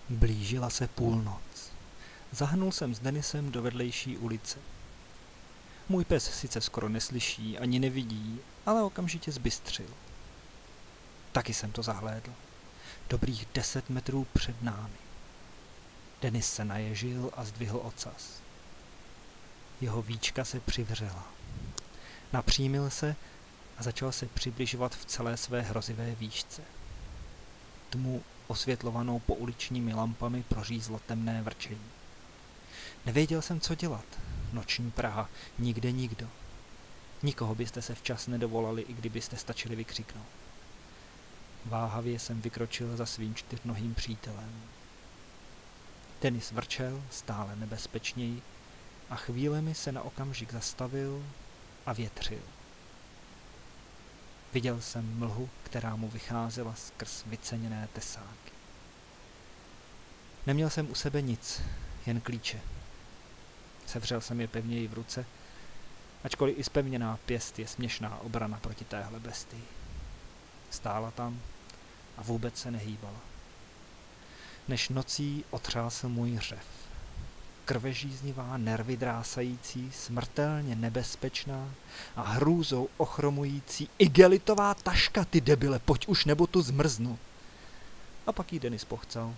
Blížila se půlnoc. Zahnul jsem s Denisem do vedlejší ulice. Můj pes sice skoro neslyší, ani nevidí, ale okamžitě zbystřil. Taky jsem to zahlédl. Dobrých 10 metrů před námi. Denis se naježil a zdvihl ocas. Jeho víčka se přivřela. Napřímil se a začal se přibližovat v celé své hrozivé výšce. Tmu osvětlovanou pouličními lampami prořízlo temné vrčení. Nevěděl jsem, co dělat. Noční Praha, nikde nikdo. Nikoho byste se včas nedovolali, i kdybyste stačili vykřiknout. Váhavě jsem vykročil za svým 4nohým přítelem. Denis vrčel stále nebezpečněji a chvílemi se na okamžik zastavil a větřil. Viděl jsem mlhu, která mu vycházela skrz vyceněné tesáky. Neměl jsem u sebe nic, jen klíče. Sevřel jsem je pevněji v ruce, ačkoliv i zpevněná pěst je směšná obrana proti téhle bestii. Stála tam a vůbec se nehýbala. Než nocí otřásl můj řev. Krvežíznivá, nervy drásající, smrtelně nebezpečná a hrůzou ochromující igelitová taška, ty debile, pojď už, nebo tu zmrznu. A pak jí Denis pochcal